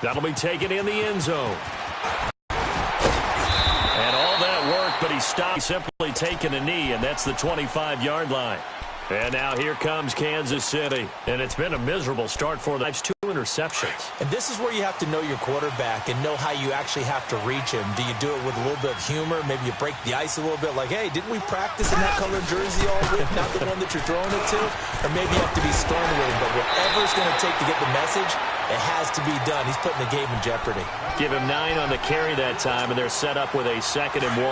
That'll be taken in the end zone. And all that work, but he stopped simply taking a knee, and that's the 25-yard line. And now here comes Kansas City. And it's been a miserable start for them. 2 interceptions. And this is where you have to know your quarterback and know how you actually have to reach him. Do you do it with a little bit of humor? Maybe you break the ice a little bit, like, hey, didn't we practice in that colored jersey all week, not the one that you're throwing it to? Or maybe you have to be stern with him. But whatever it's going to take to get the message, it has to be done. He's putting the game in jeopardy. Give him 9 on the carry that time, and they're set up with a 2nd and 1.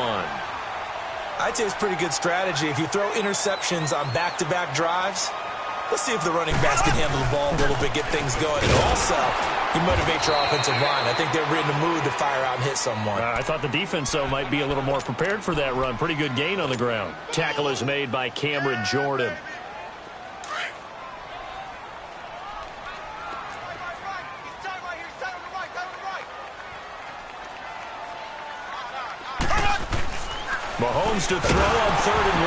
I'd say it's pretty good strategy. If you throw interceptions on back-to-back drives, let's see if the running backs can handle the ball a little bit, get things going. And also, you motivate your offensive line. I think they're in the mood to fire out and hit someone. I thought the defense, though, might be a little more prepared for that run. Pretty good gain on the ground. Tackle is made by Cameron Jordan. Mahomes to throw on 3rd and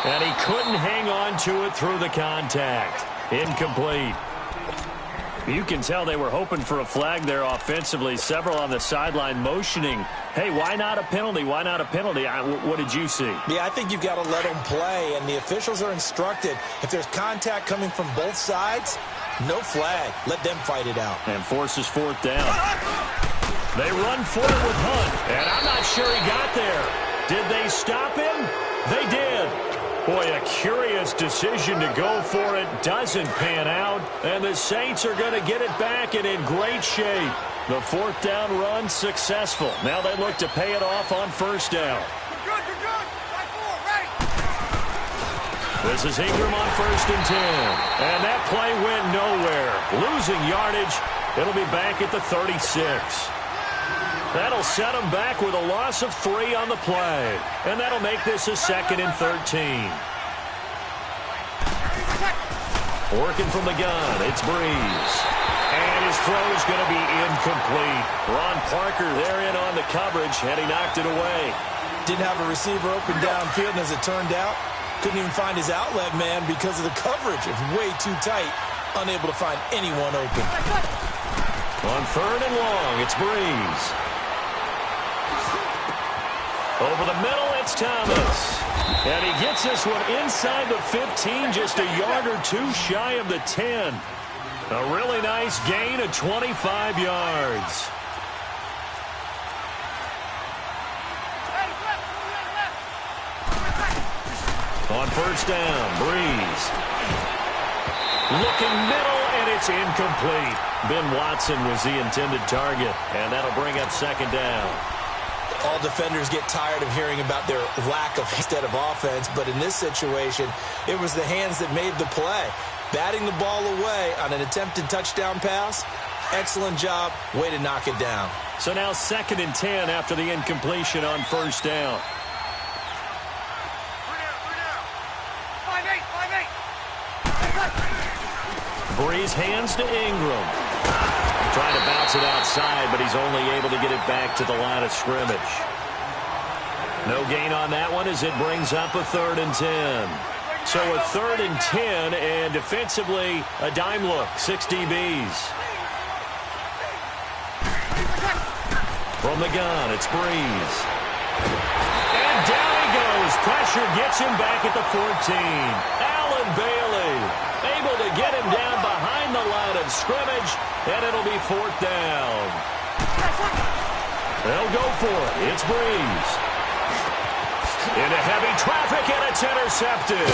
1. And he couldn't hang on to it through the contact. Incomplete. You can tell they were hoping for a flag there offensively. Several on the sideline motioning, hey, why not a penalty? Why not a penalty? What did you see? Yeah, I think you've got to let them play, and the officials are instructed. If there's contact coming from both sides, no flag. Let them fight it out. And forces 4th down. They run for it with Hunt, and I'm not sure he got there. Did they stop him? They did. Boy, a curious decision to go for it. Doesn't pan out, and the Saints are going to get it back and in great shape. The 4th down run successful. Now they look to pay it off on 1st down. You're good. Right forward, ready. This is Ingram on 1st and 10. And that play went nowhere. Losing yardage. It'll be back at the 36. That'll set them back with a loss of 3 on the play. And that'll make this a 2nd and 13. Working from the gun, it's Breeze. And his throw is going to be incomplete. Ron Parker there in on the coverage, and he knocked it away. Didn't have a receiver open downfield, and as it turned out, couldn't even find his outlet man because of the coverage. It's way too tight, unable to find anyone open. On 3rd and long, it's Breeze. Over the middle, it's Thomas. And he gets this one inside the 15, just a yard or 2 shy of the 10. A really nice gain of 25 yards. On 1st down, Breeze. Looking middle, and it's incomplete. Ben Watson was the intended target, and that'll bring up 2nd down. All defenders get tired of hearing about their lack of instead of offense, but in this situation, it was the hands that made the play. Batting the ball away on an attempted touchdown pass, excellent job, way to knock it down. So now 2nd and 10 after the incompletion on 1st down. 5-8. Breeze hands to Ingram. Trying to bounce it outside, but he's only able to get it back to the line of scrimmage. No gain on that one as it brings up a 3rd and 10. So a 3rd and 10, and defensively, a dime look, 6 DBs. From the gun, it's Breeze. And down he goes. Pressure gets him back at the 14. Allen Bailey able to get him down behind the line of scrimmage, and it'll be 4th down. They'll go for it. It's Breeze. Into heavy traffic, and it's intercepted.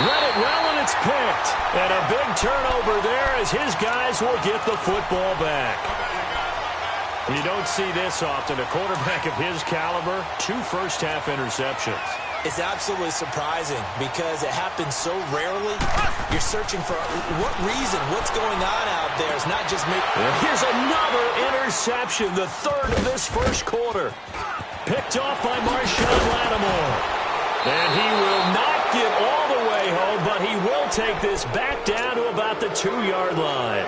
Read it well, and it's picked. And a big turnover there as his guys will get the football back. You don't see this often. A quarterback of his caliber, 2 first-half interceptions. It's absolutely surprising because it happens so rarely. You're searching for what reason, what's going on out there. It's not just me. Here's another interception, the 3rd of this first quarter. Picked off by Marshawn Lattimore. And he will not get all the way home, but he will take this back down to about the 2-yard line.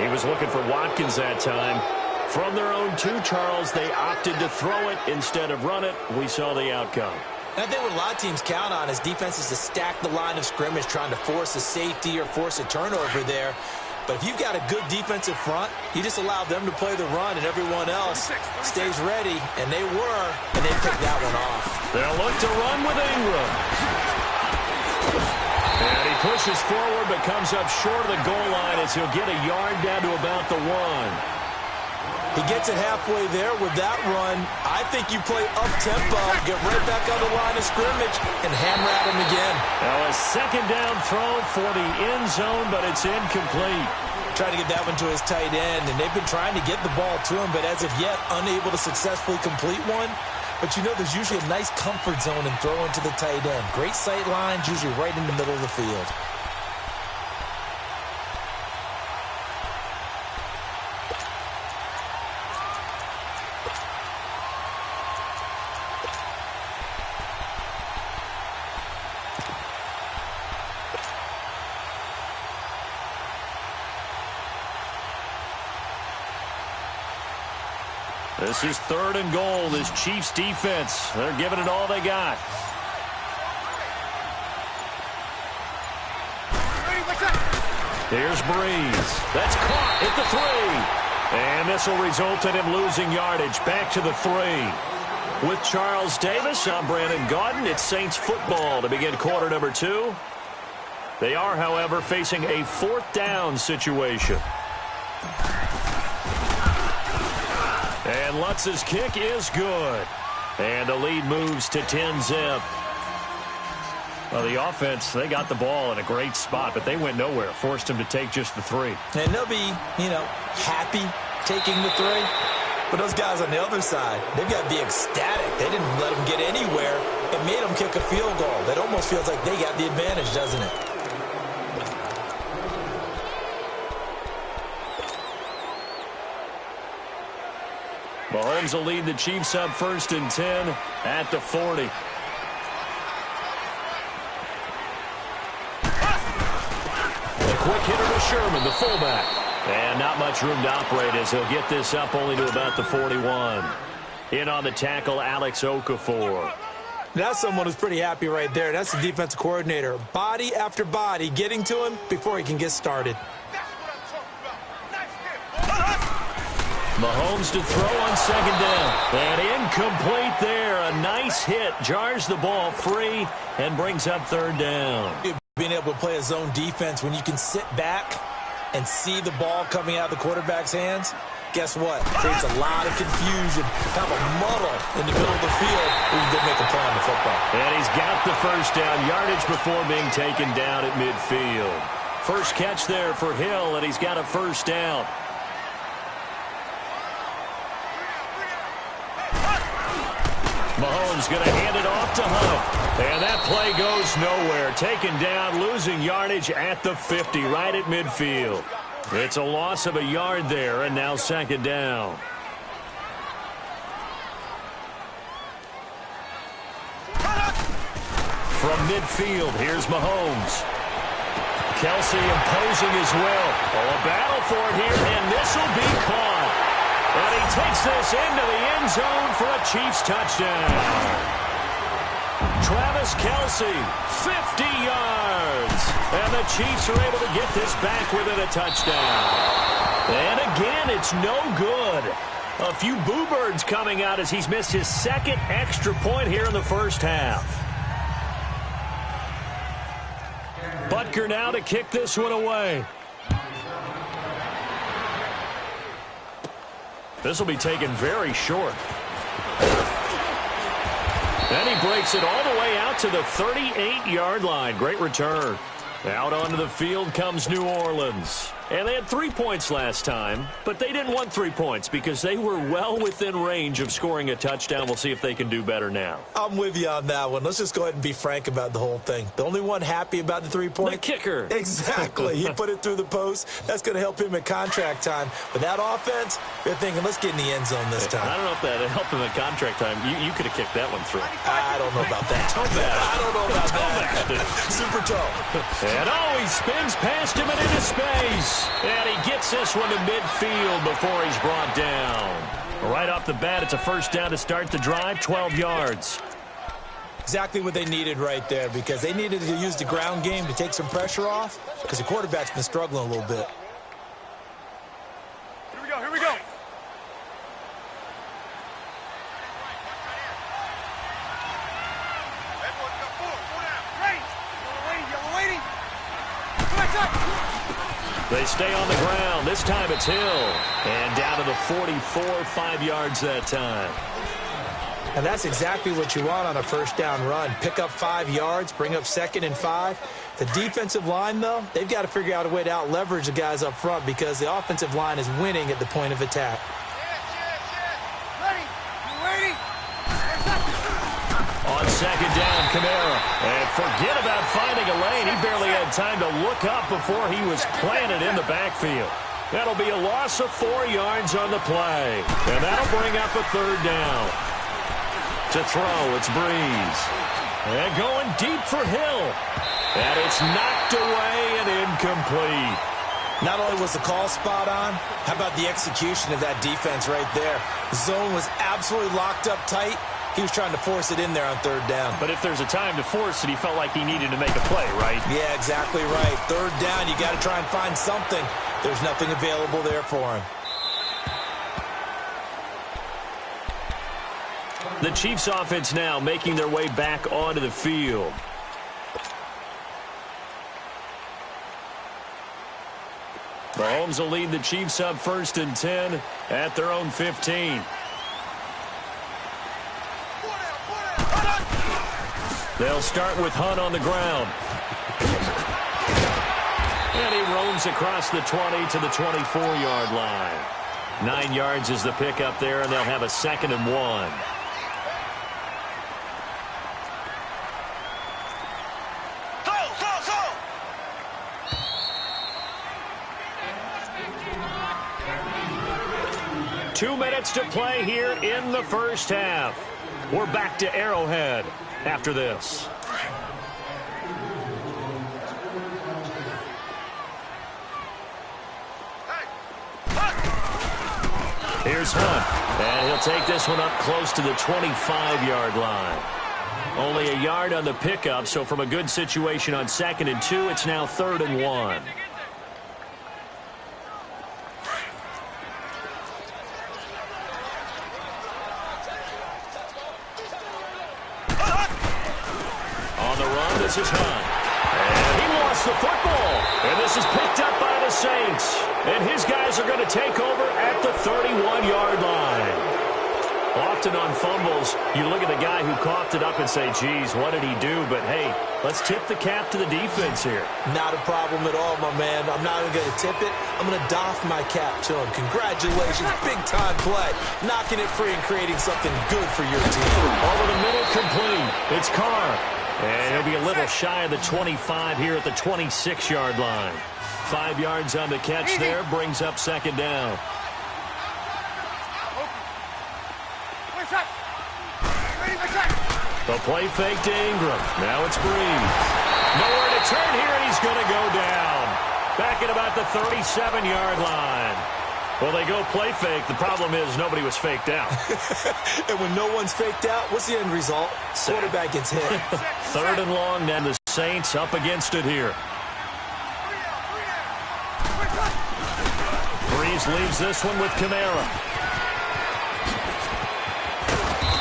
He was looking for Watkins that time. From their own 2, Charles, they opted to throw it instead of run it. We saw the outcome. And I think what a lot of teams count on is defenses to stack the line of scrimmage, trying to force a safety or force a turnover there. But if you've got a good defensive front, you just allow them to play the run and everyone else stays ready, and they were, and they picked that one off. They'll look to run with Ingram. And he pushes forward but comes up short of the goal line as he'll get a yard down to about the 1. He gets it halfway there with that run. I think you play up-tempo, get right back on the line of scrimmage, and hammer at him again. Now a second down throw for the end zone, but it's incomplete. Trying to get that one to his tight end, and they've been trying to get the ball to him, but as of yet, unable to successfully complete one. But you know there's usually a nice comfort zone in throwing to the tight end. Great sight lines, usually right in the middle of the field. This is 3rd and goal. This Chiefs defense, they're giving it all they got. Here's Breeze. That's caught at the 3. And this will result in him losing yardage. Back to the 3. With Charles Davis, I'm Brandon Gaudin. It's Saints football to begin quarter number 2. They are, however, facing a 4th down situation. And Lutz's kick is good. And the lead moves to 10-zip. Well, the offense, they got the ball in a great spot, but they went nowhere. Forced him to take just the 3. And they'll be, happy taking the 3. But those guys on the other side, they've got to be ecstatic. They didn't let them get anywhere and made them kick a field goal. That almost feels like they got the advantage, doesn't it? Mahomes will lead the Chiefs up 1st and 10 at the 40. A quick hitter to Sherman, the fullback. And not much room to operate as he'll get this up only to about the 41. In on the tackle, Alex Okafor. That's someone who's pretty happy right there. That's the defensive coordinator. Body after body getting to him before he can get started. Mahomes to throw on 2nd down. And incomplete there. A nice hit. Jars the ball free and brings up 3rd down. Being able to play a zone defense when you can sit back and see the ball coming out of the quarterback's hands, guess what? Creates a lot of confusion, kind of a muddle in the middle of the field where you can go make a play on the football. And he's got the 1st down yardage before being taken down at midfield. First catch there for Hill, and he's got a 1st down. Mahomes going to hand it off to Hunt. And that play goes nowhere. Taken down, losing yardage at the 50, right at midfield. It's a loss of a yard there, and now 2nd down. From midfield, here's Mahomes. Kelsey imposing his will. Oh, a battle for it here, and this will be caught. And he takes this into the end zone for a Chiefs touchdown. Travis Kelsey, 50 yards. And the Chiefs are able to get this back within a touchdown. And again, it's no good. A few boo birds coming out as he's missed his 2nd extra point here in the 1st half. Butker now to kick this one away. This will be taken very short. And he breaks it all the way out to the 38-yard line. Great return. Out onto the field comes New Orleans. And they had 3 points last time, but they didn't want 3 points because they were well within range of scoring a touchdown. We'll see if they can do better now. I'm with you on that one. Let's just go ahead and be frank about the whole thing. The only one happy about the 3-point? The kicker. Exactly. He put it through the post. That's going to help him at contract time. But that offense, they're thinking, let's get in the end zone this time. I don't know if that helped him at contract time. You could have kicked that one through. I don't know about that. I don't know about that. Super toe. And he spins past him and into space. And he gets this one to midfield before he's brought down. Right off the bat, it's a 1st down to start the drive, 12 yards. Exactly what they needed right there, because they needed to use the ground game to take some pressure off, because the quarterback's been struggling a little bit. They stay on the ground. This time it's Hill. And down to the 44, 5 yards that time. And that's exactly what you want on a first down run. Pick up 5 yards, bring up 2nd and 5. The defensive line, though, they've got to figure out a way to out-leverage the guys up front because the offensive line is winning at the point of attack. Ready? You ready? On 2nd down, Kamara. And forget about finding a lane. He barely had time to look up before he was planted in the backfield. That'll be a loss of 4 yards on the play. And that'll bring up a 3rd down. To throw, it's Breeze. And going deep for Hill. And it's knocked away and incomplete. Not only was the call spot on, how about the execution of that defense right there? The zone was absolutely locked up tight. He was trying to force it in there on 3rd down. But if there's a time to force it, he felt like he needed to make a play, right? Yeah, exactly right. 3rd down, you got to try and find something. There's nothing available there for him. The Chiefs offense now making their way back onto the field. Mahomes will lead the Chiefs up 1st and 10 at their own 15. They'll start with Hunt on the ground. And he roams across the 20 to the 24-yard line. 9 yards is the pickup there, and they'll have a 2nd and 1. Two minutes to play here in the first half. We're back to Arrowhead after this. Here's Hunt, and he'll take this one up close to the 25-yard line. Only a yard on the pickup, so from a good situation on 2nd and 2, it's now 3rd and 1. This is Hunt. And he lost the football. And this is picked up by the Saints. And his guys are going to take over at the 31-yard line. Often on fumbles, you look at the guy who coughed it up and say, geez, what did he do? But, hey, let's tip the cap to the defense here. Not a problem at all, my man. I'm not even going to tip it. I'm going to doff my cap to him. Congratulations. Big-time play. Knocking it free and creating something good for your team. Over the middle, complete. It's Carr. And he'll be a little shy of the 25 here at the 26-yard line. 5 yards on the catch there, brings up 2nd down. The play fake to Ingram. Now it's Breeze. Nowhere to turn here, and he's going to go down. Back at about the 37-yard line. Well, they go play fake. The problem is nobody was faked out. And when no one's faked out, what's the end result? Quarterback gets hit. 3rd and long, then the Saints up against it here. Breeze leaves this one with Kamara.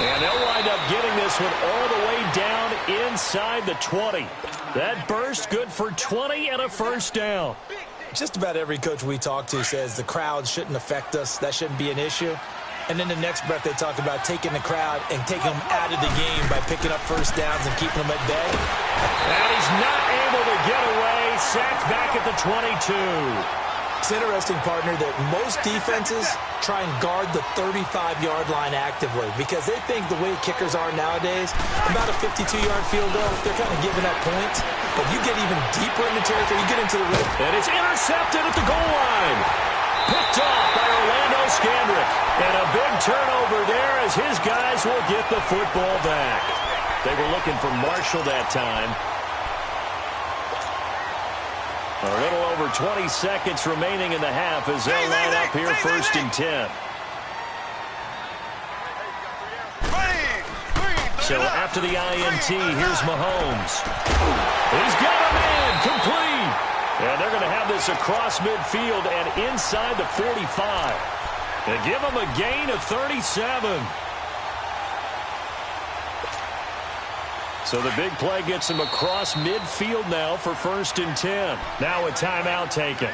And they'll wind up getting this one all the way down inside the 20. That burst good for 20 and a 1st down. Just about every coach we talk to says the crowd shouldn't affect us. That shouldn't be an issue. And then the next breath they talk about taking the crowd and taking them out of the game by picking up 1st downs and keeping them at bay. And he's not able to get away. Sacked back at the 22. It's interesting, partner, that most defenses try and guard the 35-yard line actively because they think the way kickers are nowadays, about a 52-yard field goal, they're kind of giving up points. But you get even deeper in the territory, you get into the rim. And it's intercepted at the goal line. Picked off by Orlando Scandrick. And a big turnover there as his guys will get the football back. They were looking for Marshall that time. A little over 20 seconds remaining in the half as they'll line up here 1st and 10. So after the INT, here's Mahomes. He's got a man, complete. And they're going to have this across midfield and inside the 45. And give them a gain of 37. So the big play gets him across midfield now for 1st and 10. Now a timeout taken.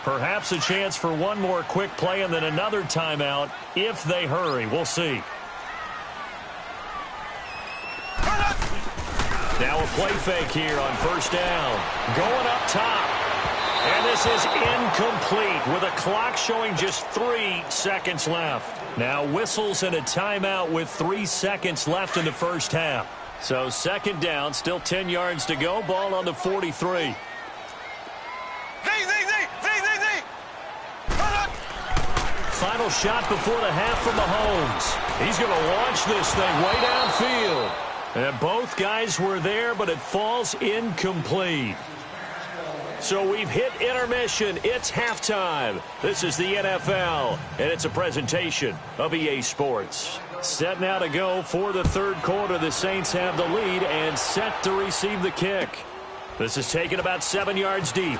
Perhaps a chance for one more quick play and then another timeout if they hurry. We'll see. Now a play fake here on 1st down. Going up top. And this is incomplete with a clock showing just 3 seconds left. Now whistles and a timeout with 3 seconds left in the first half. So 2nd down, still 10 yards to go. Ball on the 43. Final shot before the half from Mahomes. He's going to launch this thing way downfield. And both guys were there, but it falls incomplete. So we've hit intermission. It's halftime. This is the NFL, and it's a presentation of EA Sports. Set now to go for the 3rd quarter. The Saints have the lead and set to receive the kick. This is taken about 7 yards deep.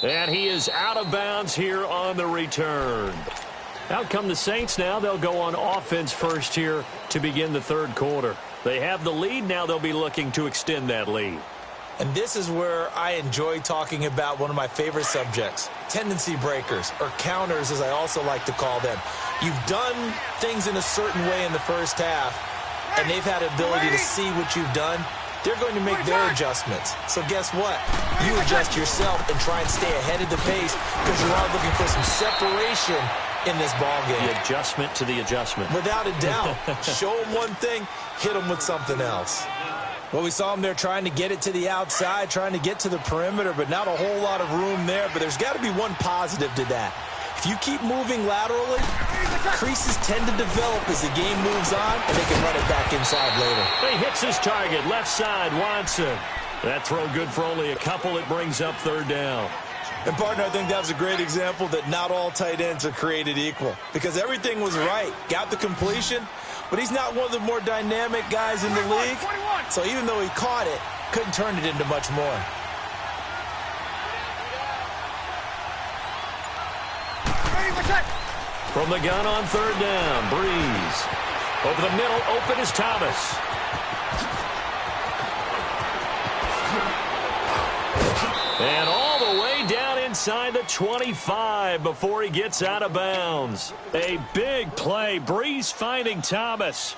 And he is out of bounds here on the return. Out come the Saints now. They'll go on offense first here to begin the 3rd quarter. They have the lead. Now they'll be looking to extend that lead. And this is where I enjoy talking about one of my favorite subjects, tendency breakers, or counters as I also like to call them. You've done things in a certain way in the first half, and they've had the ability to see what you've done. They're going to make their adjustments. So guess what? You adjust yourself and try and stay ahead of the pace because you are looking for some separation in this ball game. The adjustment to the adjustment. Without a doubt. Show them one thing, hit them with something else. Well, we saw them there trying to get it to the outside, trying to get to the perimeter, but not a whole lot of room there. But there's got to be one positive to that. If you keep moving laterally, creases tend to develop as the game moves on, and they can run it back inside later. He hits his target, left side, Watson. That throw good for only a couple. It brings up 3rd down. And, partner, I think that was a great example that not all tight ends are created equal because everything was right. Got the completion, but he's not one of the more dynamic guys in the league. So even though he caught it, couldn't turn it into much more. From the gun on 3rd down, Breeze. Over the middle, open is Thomas. And all the way down inside the 25 before he gets out of bounds. A big play. Breeze finding Thomas.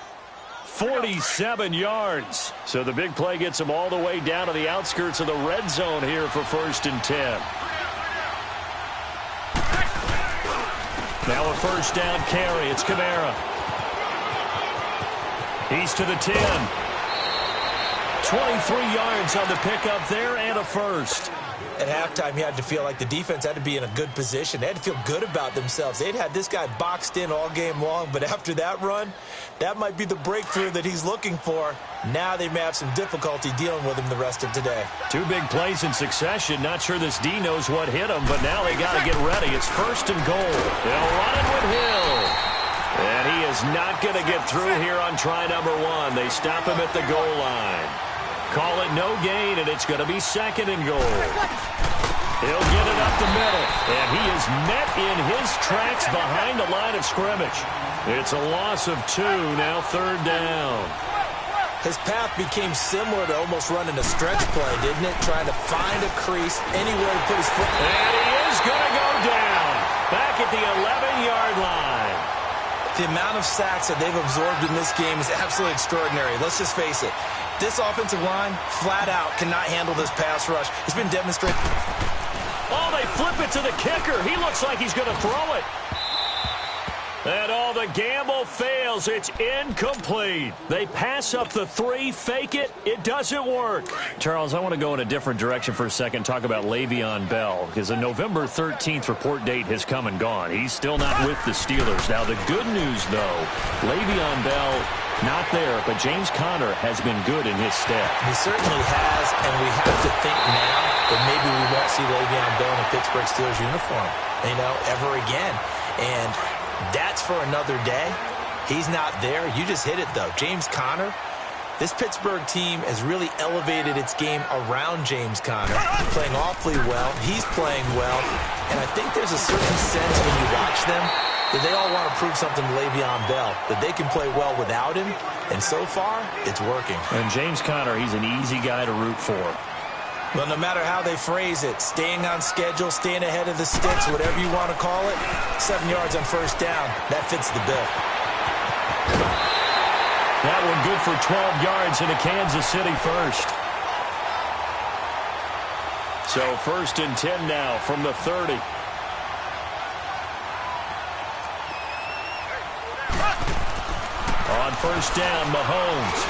47 yards. So the big play gets him all the way down to the outskirts of the red zone here for 1st and 10. Now a 1st down carry. It's Kamara. He's to the 10. 23 yards on the pickup there and a 1st. At halftime, you had to feel like the defense had to be in a good position. They had to feel good about themselves. They'd had this guy boxed in all game long, but after that run, that might be the breakthrough that he's looking for. Now they may have some difficulty dealing with him the rest of today. 2 big plays in succession. Not sure this D knows what hit him, but now they got to get ready. It's 1st and goal. They'll run it with Hill. And he is not going to get through here on try number 1. They stop him at the goal line. Call it no gain, and it's going to be 2nd and goal. He'll get it up the middle, and he is met in his tracks behind the line of scrimmage. It's a loss of 2, now 3rd down. His path became similar to almost running a stretch play, didn't it? Trying to find a crease anywhere to put his foot. And he is going to go down, back at the 11-yard line. The amount of sacks that they've absorbed in this game is absolutely extraordinary. Let's just face it. This offensive line, flat out, cannot handle this pass rush. It's been demonstrated. Oh, they flip it to the kicker. He looks like he's going to throw it. And all the gamble fails. It's incomplete. They pass up the 3, fake it. It doesn't work. Charles, I want to go in a different direction for a second, talk about Le'Veon Bell, because the November 13th report date has come and gone. He's still not with the Steelers. Now, the good news, though, Le'Veon Bell not there, but James Conner has been good in his stead. He certainly has, and we have to think now that maybe we won't see Le'Veon Bell in a Pittsburgh Steelers uniform, ever again. And that's for another day. He's not there. You just hit it, though. James Conner, this Pittsburgh team has really elevated its game around James Conner, playing awfully well. He's playing well. And I think there's a certain sense when you watch them that they all want to prove something to Le'Veon Bell, that they can play well without him, and so far, it's working. And James Conner, he's an easy guy to root for. Well, no matter how they phrase it, staying on schedule, staying ahead of the sticks, whatever you want to call it, 7 yards on first down, that fits the bill. That one good for 12 yards into Kansas City first. So 1st and 10 now from the 30. On first down, Mahomes.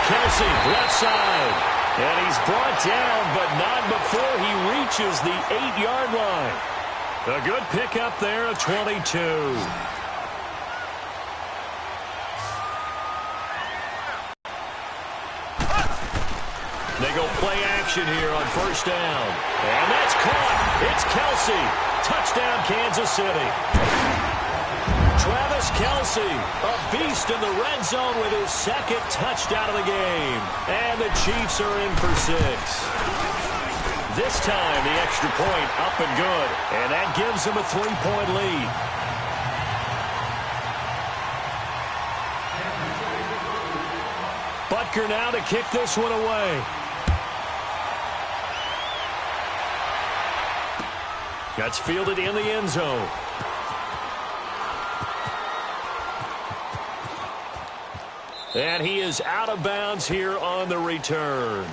Kelsey, left side. And he's brought down, but not before he reaches the 8-yard line. A good pickup there of 22. They go play action here on first down. And that's caught. It's Kelsey. Touchdown, Kansas City. Travis Kelsey, a beast in the red zone with his 2nd touchdown of the game. And the Chiefs are in for 6. This time, the extra point up and good. And that gives them a 3-point lead. Butker now to kick this one away. That's fielded in the end zone. And he is out of bounds here on the return.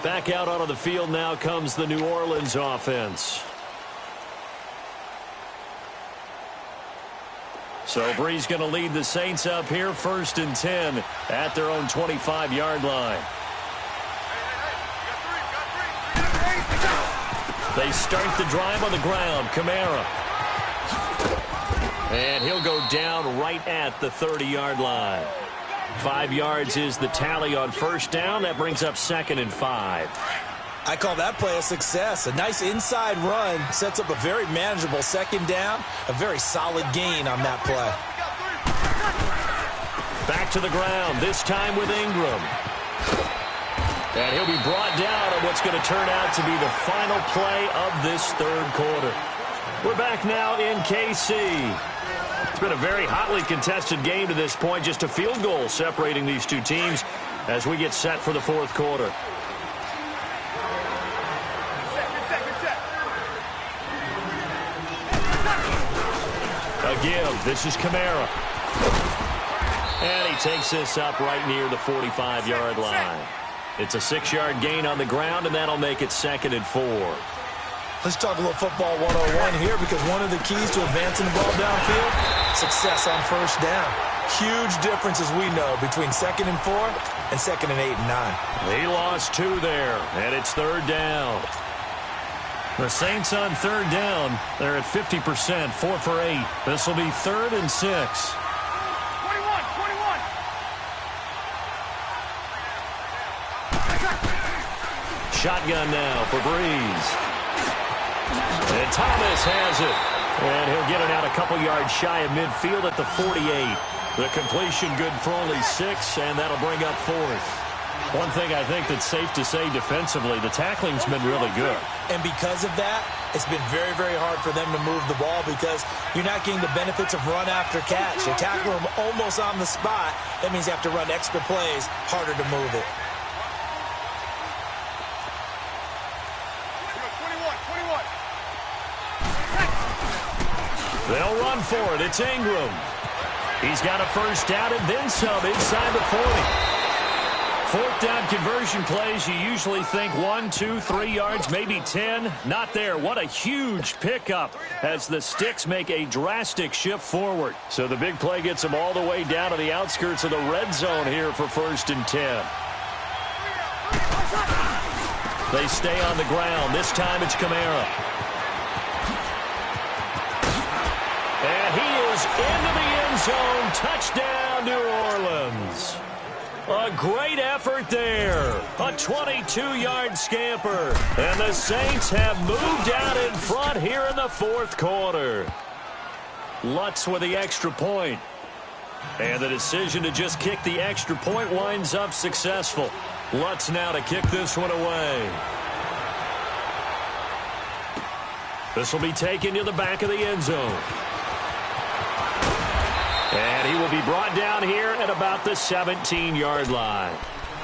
Back out onto the field now comes the New Orleans offense. So Bree's going to lead the Saints up here 1st and 10 at their own 25-yard line. They start the drive on the ground. Kamara. And he'll go down right at the 30-yard line. 5 yards is the tally on first down. That brings up 2nd and 5. I call that play a success. A nice inside run sets up a very manageable 2nd down. A very solid gain on that play. Back to the ground, this time with Ingram. And he'll be brought down on what's going to turn out to be the final play of this 3rd quarter. We're back now in KC. It's been a very hotly contested game to this point. Just a field goal separating these two teams as we get set for the 4th quarter. A give. This is Kamara. And he takes this up right near the 45-yard line. It's a 6-yard gain on the ground, and that'll make it 2nd and 4. Let's talk a little football 101 here, because one of the keys to advancing the ball downfield, success on first down. Huge difference, as we know, between 2nd and 4 and 2nd and 8 and 9. He lost 2 there, and it's 3rd down. The Saints on 3rd down, they're at 50%, 4 for 8. This will be 3rd and 6. 21. Shotgun now for Breeze. And Thomas has it. And he'll get it out a couple yards shy of midfield at the 48. The completion good for only 6, and that'll bring up 4th. One thing I think that's safe to say defensively, the tackling's been really good. And because of that, it's been very, very hard for them to move the ball, because you're not getting the benefits of run after catch. You tackle them almost on the spot. That means you have to run extra plays, harder to move it. 21. They'll run for it. It's Ingram. He's got a first down and then some inside the 40. 4th down conversion plays, you usually think 1, 2, 3 yards, maybe 10. Not there. What a huge pickup as the Sticks make a drastic shift forward. So the big play gets them all the way down to the outskirts of the red zone here for 1st and 10. They stay on the ground. This time it's Kamara. And he is into the end zone. Touchdown, New Orleans. A great effort there. A 22-yard scamper. And the Saints have moved out in front here in the 4th quarter. Lutz with the extra point. And the decision to just kick the extra point winds up successful. Lutz now to kick this one away. This will be taken to the back of the end zone. And he will be brought down here at about the 17-yard line.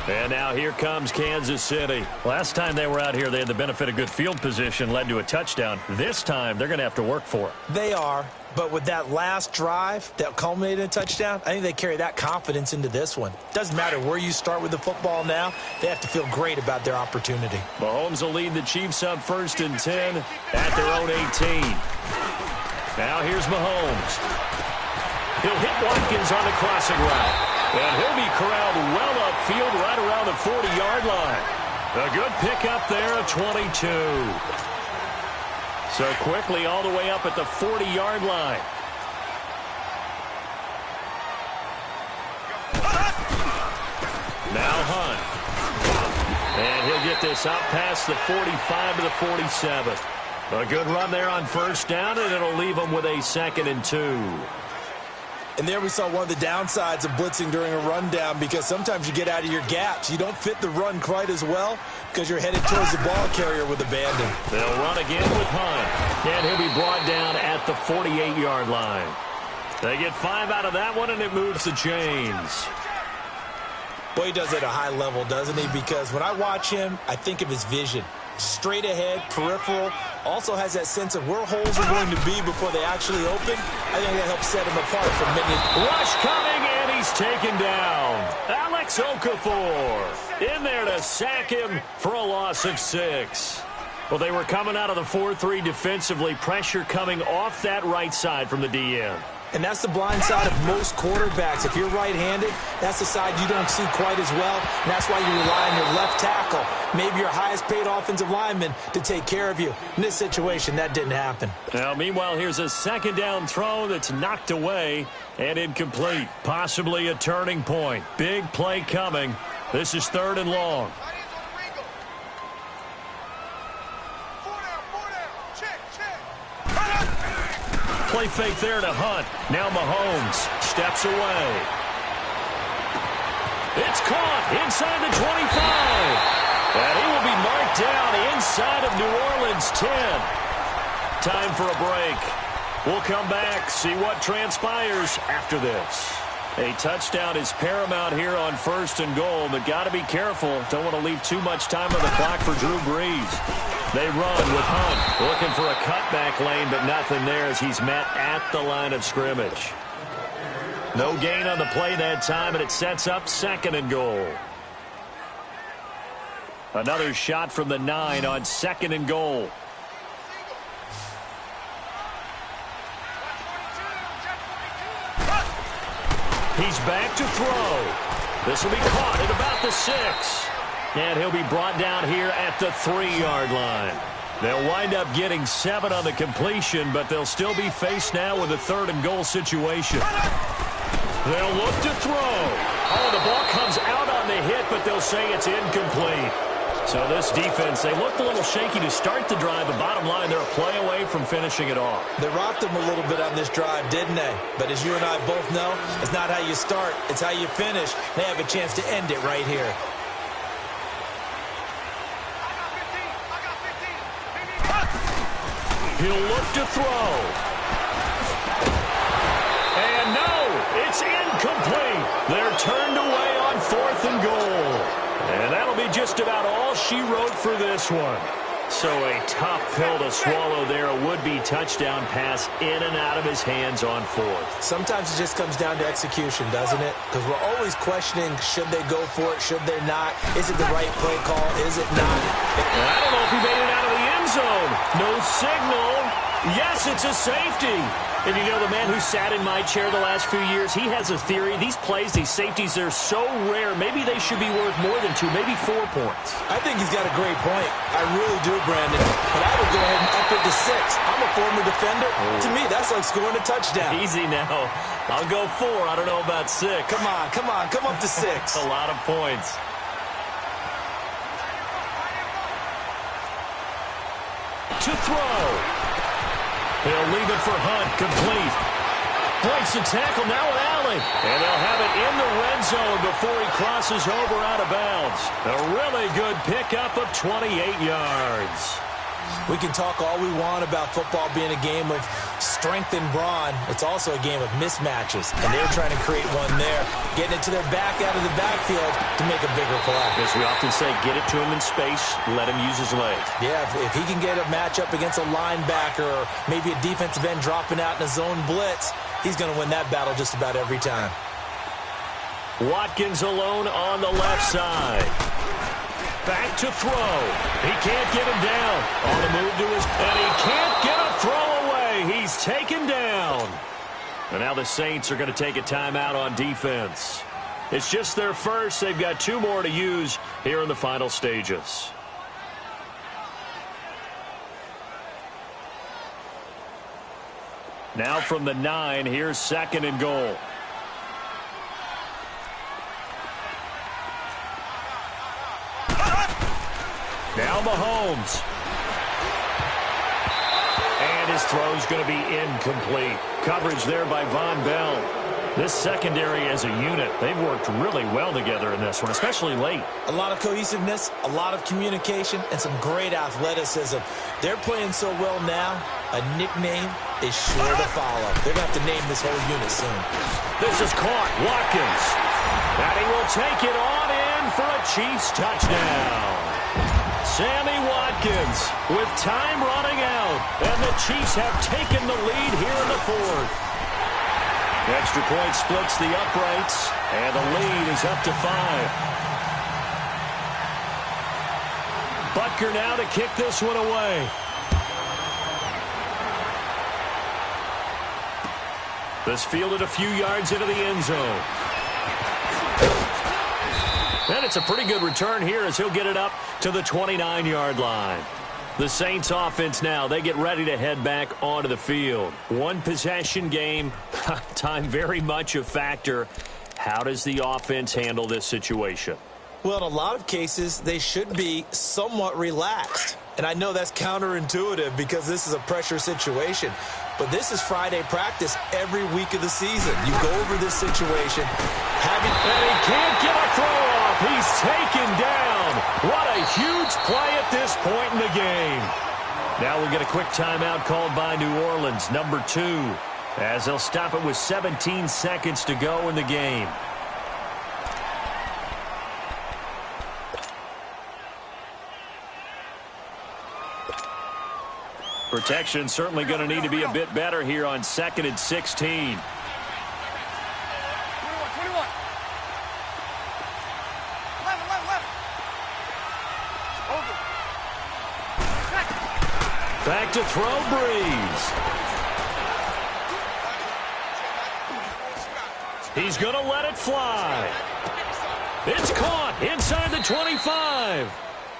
And now here comes Kansas City. Last time they were out here, they had the benefit of good field position, led to a touchdown. This time, they're going to have to work for it. They are, but with that last drive that culminated in a touchdown, I think they carry that confidence into this one. Doesn't matter where you start with the football now, they have to feel great about their opportunity. Mahomes will lead the Chiefs up 1st and 10 at their own 18. Now here's Mahomes. He'll hit Watkins on the crossing route. And he'll be corralled well upfield right around the 40-yard line. A good pickup there of 22. So quickly all the way up at the 40-yard line. Now Hunt. And he'll get this out past the 45 to the 47. A good run there on 1st down, and it'll leave them with a 2nd and 2. And there we saw one of the downsides of blitzing during a rundown, because sometimes you get out of your gaps. You don't fit the run quite as well because you're headed towards the ball carrier with abandon. They'll run again with Hunt. And he'll be brought down at the 48-yard line. They get 5 out of that one, and it moves the chains. Boy, he does it at a high level, doesn't he? Because when I watch him, I think of his vision. Straight ahead, peripheral, also has that sense of where holes are going to be before they actually open. I think that helps set him apart from many. Rush coming, and he's taken down. Alex Okafor in there to sack him for a loss of 6. Well, they were coming out of the 4-3 defensively. Pressure coming off that right side from the DN. And that's the blind side of most quarterbacks. If you're right-handed, that's the side you don't see quite as well. And that's why you rely on your left tackle, maybe your highest-paid offensive lineman, to take care of you. In this situation, that didn't happen. Now, meanwhile, here's a 2nd down throw that's knocked away and incomplete. Possibly a turning point. Big play coming. This is 3rd and long. Play fake there to Hunt. Now Mahomes steps away. It's caught inside the 25. And he will be marked down inside of New Orleans 10. Time for a break. We'll come back, see what transpires after this. A touchdown is paramount here on 1st and goal, but got to be careful. Don't want to leave too much time on the clock for Drew Brees. They run with Hunt, looking for a cutback lane, but nothing there as he's met at the line of scrimmage. No gain on the play that time, and it sets up 2nd and goal. Another shot from the 9 on 2nd and goal. He's back to throw. This will be caught at about the 6. And he'll be brought down here at the 3-yard line. They'll wind up getting 7 on the completion, but they'll still be faced now with a 3rd and goal situation. They'll look to throw. Oh, the ball comes out on the hit, but they'll say it's incomplete. So this defense, they looked a little shaky to start the drive, but bottom line, they're a play away from finishing it off. They rocked them a little bit on this drive, didn't they? But as you and I both know, it's not how you start, it's how you finish. They have a chance to end it right here. He'll look to throw. And no, it's incomplete. They're turned away on 4th and goal. And that'll be just about all she wrote for this one. So a tough pill to swallow there. A would-be touchdown pass in and out of his hands on 4th. Sometimes it just comes down to execution, doesn't it? Because we're always questioning, should they go for it, should they not? Is it the right play call? Is it not? I don't know if he made it out of the end zone. No signal. Yes, it's a safety. And you know, the man who sat in my chair the last few years, he has a theory. These plays, these safeties, they're so rare. Maybe they should be worth more than 2, maybe 4 points. I think he's got a great point. I really do, Brandon. But I would go ahead and up it to 6. I'm a former defender. To me, that's like scoring a touchdown. Easy now. I'll go 4. I don't know about 6. Come on. Come up to 6. A lot of points. To throw. He'll leave it for Hunt, complete. Breaks the tackle, now with Allen. And they'll have it in the red zone before he crosses over out of bounds. A really good pickup of 28 yards. We can talk all we want about football being a game of strength and brawn. It's also a game of mismatches, and they're trying to create one there, getting it to their back out of the backfield to make a bigger play. As we often say, get it to him in space, let him use his legs. Yeah, if he can get a matchup against a linebacker or maybe a defensive end dropping out in a zone blitz, he's going to win that battle just about every time. Watkins alone on the left side. Back to throw. He can't get him down. On the move to his... And he can't get a throw away. He's taken down. And now the Saints are going to take a timeout on defense. It's just their first. They've got 2 more to use here in the final stages. Now from the 9, here's 2nd and goal. Now Mahomes. And his throw's going to be incomplete. Coverage there by Von Bell. This secondary as a unit, they've worked really well together in this one, especially late. A lot of cohesiveness, a lot of communication, and some great athleticism. They're playing so well now, a nickname is sure to follow. They're going to have to name this whole unit soon. This is caught. Watkins. And he will take it on in for a Chiefs touchdown. Sammy Watkins with time running out. And the Chiefs have taken the lead here in the 4th. Extra point splits the uprights. And the lead is up to 5. Butker now to kick this one away. This fielded a few yards into the end zone. And it's a pretty good return here as he'll get it up to the 29-yard line. The Saints offense now, they get ready to head back onto the field. 1 possession game, time very much a factor. How does the offense handle this situation? Well, in a lot of cases, they should be somewhat relaxed. And I know that's counterintuitive because this is a pressure situation. But this is Friday practice every week of the season. You go over this situation. And he can't get a throw off. He's taken down. What a huge play at this point in the game. Now we'll get a quick timeout called by New Orleans, number 2, as they'll stop it with 17 seconds to go in the game. Protection certainly going to need to be a bit better here on 2nd and 16. 21. Over. Back to throw, Breeze. He's going to let it fly. It's caught inside the 25.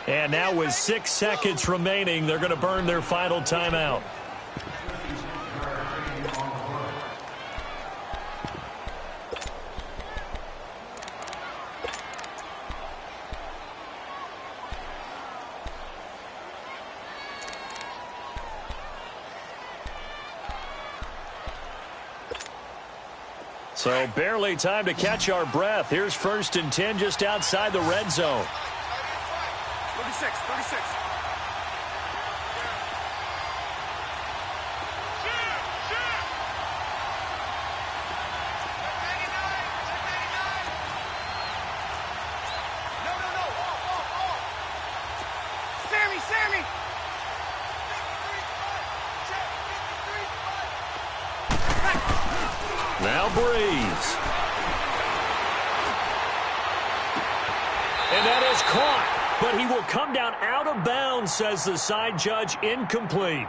And now with 6 seconds remaining, they're going to burn their final timeout. So barely time to catch our breath. Here's 1st and 10 just outside the red zone. 36. Sammy! Now Breeze. And that is caught. But he will come down out of bounds, says the side judge. Incomplete.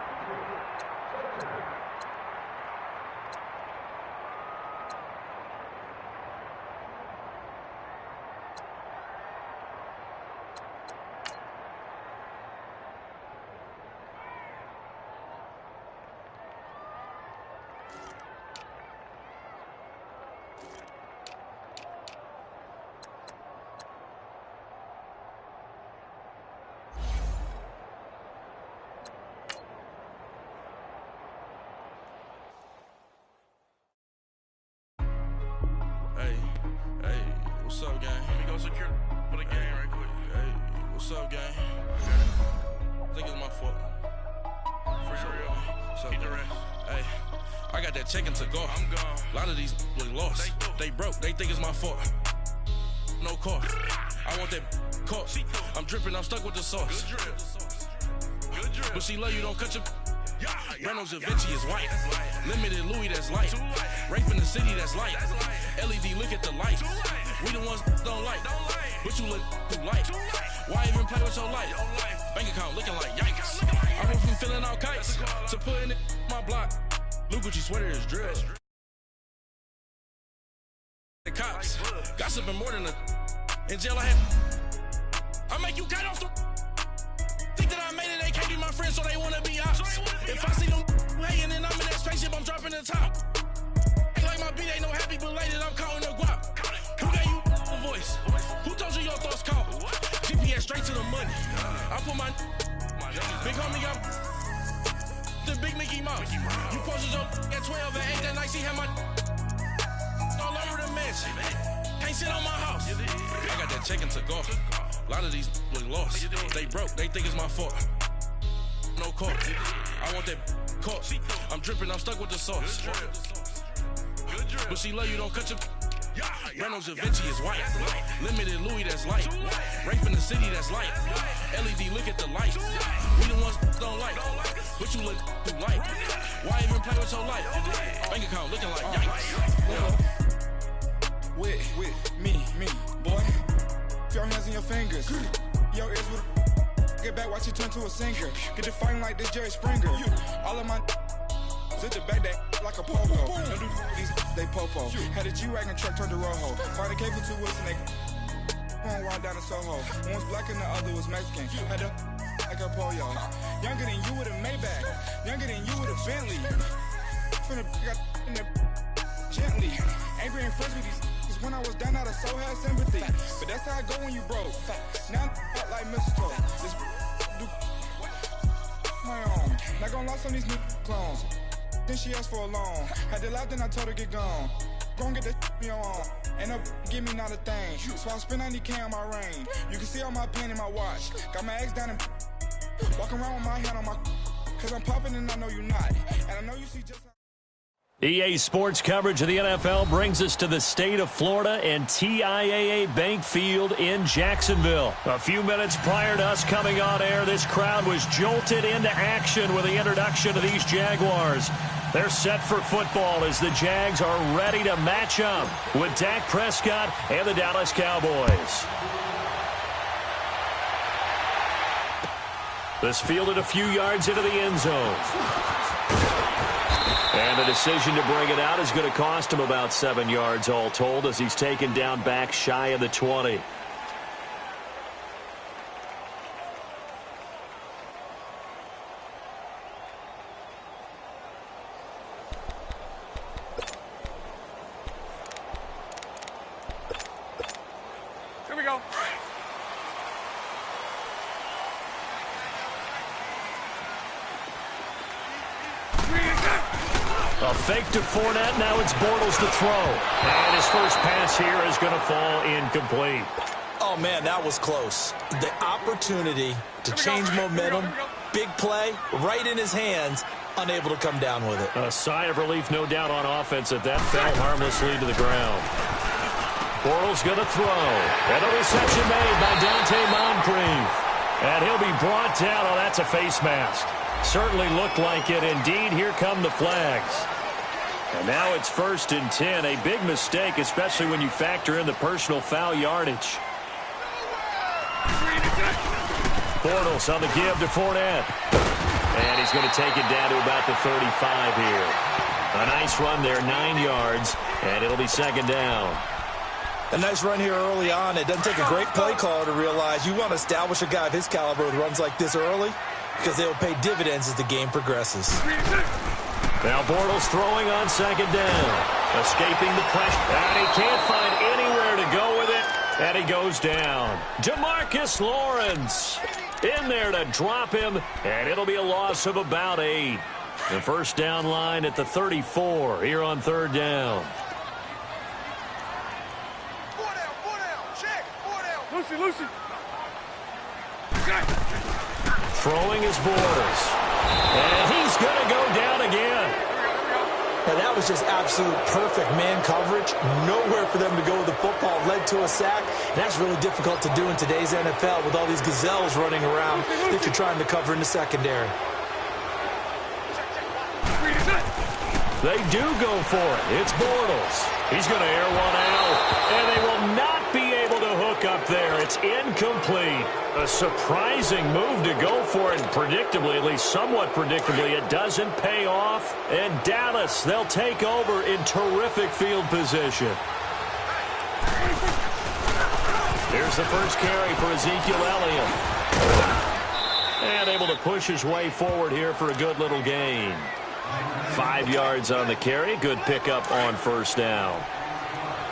What's up, gang? Let me go secure for the game right quick. Hey, what's up, gang? I think it's my fault. Hey, I got that check-in to go. I'm gone. A lot of these look lost. They broke. They think it's my fault. No car. I want that car. I'm dripping. I'm stuck with the sauce. Good drip. But she love you. Don't cut your. Reynolds Da Vinci is white. Limited Louis, that's light. Rape in the city, that's light. LED, look at the light. We the ones don't like. But you look too light. Why even play with your life? Bank account looking like yikes. I went from filling out kites to putting it in my block. Blue Gucci sweater is drill. The cops gossiping more than a. In jail I had. I make you cut off the. Think that I made it, they can't be my friends, so they wanna be ops. If I see them hating and I'm in that spaceship, I'm dropping the top. Ain't like my beat, ain't no happy belated, I'm counting the guap. Who gave you a voice? Who told you your thoughts count? GPS straight to the money. I put my big homie got the big Mickey Mouse. You posted your at 12 and 8 that night, she had my all over the mansion. Can't sit on my house. I got that check-in to go. A lot of these look lost. They broke, they think it's my fault. No car. I want that car. I'm dripping, I'm stuck with the sauce. But she love you, don't cut your. Reynolds Da Vinci is white. Limited Louis, that's light. Rape in the city, that's light. LED, look at the light. We the ones don't like. But you look too light. Why even play with your life? Bank account looking like yikes. With me, boy. Your hands in your fingers. Your ears with. Get back, watch you turn to a singer. Get to fighting like this Jerry Springer. All of my. Sit the back that like a pogo. Don't do these, they popo. Had a G-Wagon truck turned to Rojo. Find a K for 2 wheels and they. Going wild down in Soho. One was black and the other was Mexican. Had a. Like a pollo. Younger than you with a Maybach. Younger than you with a Bentley. From the. Got in the. Gently. Angry and friends with these. When I was down out of soul had sympathy. But that's how I go when you broke. Now I'm like mistletoe. This do my own. Not gonna lie on these new clones. Then she asked for a loan. Had to laugh, then I told her get gone. Gon' get that me on. Ain't no give me not a thing. So I spend 90K on my ring. You can see all my pain in my watch. Got my ex down and walking around with my hand on my. Cause I'm popping and I know you not. And I know you see just how. EA Sports coverage of the NFL brings us to the state of Florida and TIAA Bank Field in Jacksonville. A few minutes prior to us coming on air, this crowd was jolted into action with the introduction of these Jaguars. They're set for football as the Jags are ready to match up with Dak Prescott and the Dallas Cowboys. This fielded a few yards into the end zone. And the decision to bring it out is going to cost him about 7 yards all told as he's taken down back shy of the 20. Here we go. A fake to Fournette. Now it's Bortles to throw. And his first pass here is going to fall incomplete. Oh, man, that was close. The opportunity to change momentum, big play, right in his hands, unable to come down with it. A sigh of relief, no doubt, on offense that fell harmlessly to the ground. Bortles going to throw. And a reception made by Dante Moncrief. And he'll be brought down. Oh, that's a face mask. Certainly looked like it. Indeed, here come the flags. And now it's 1st and 10. A big mistake, especially when you factor in the personal foul yardage. Bortles on the give to Fournette. And he's going to take it down to about the 35 here. A nice run there, 9 yards, and it'll be 2nd down. A nice run here early on. It doesn't take a great play caller to realize you want to establish a guy of his caliber with runs like this early, because they'll pay dividends as the game progresses. Now Bortles throwing on 2nd down. Escaping the pressure. And he can't find anywhere to go with it. And he goes down. DeMarcus Lawrence in there to drop him. And it'll be a loss of about 8. The first down line at the 34 here on 3rd down. 4 down. Check. 4 down. Lucy. Throwing his Bortles. And he's going to go down again was just absolute perfect man coverage. Nowhere for them to go with the football. Led to a sack. And that's really difficult to do in today's NFL with all these gazelles running around that you're trying to cover in the secondary. They do go for it. It's Bortles. He's going to air one out. And they will not be able to hook up there. It's incomplete. A surprising move to go for it. Predictably, at least somewhat predictably, it doesn't pay off. And Dallas, they'll take over in terrific field position. Here's the first carry for Ezekiel Elliott. And able to push his way forward here for a good little gain. 5 yards on the carry. Good pickup on first down.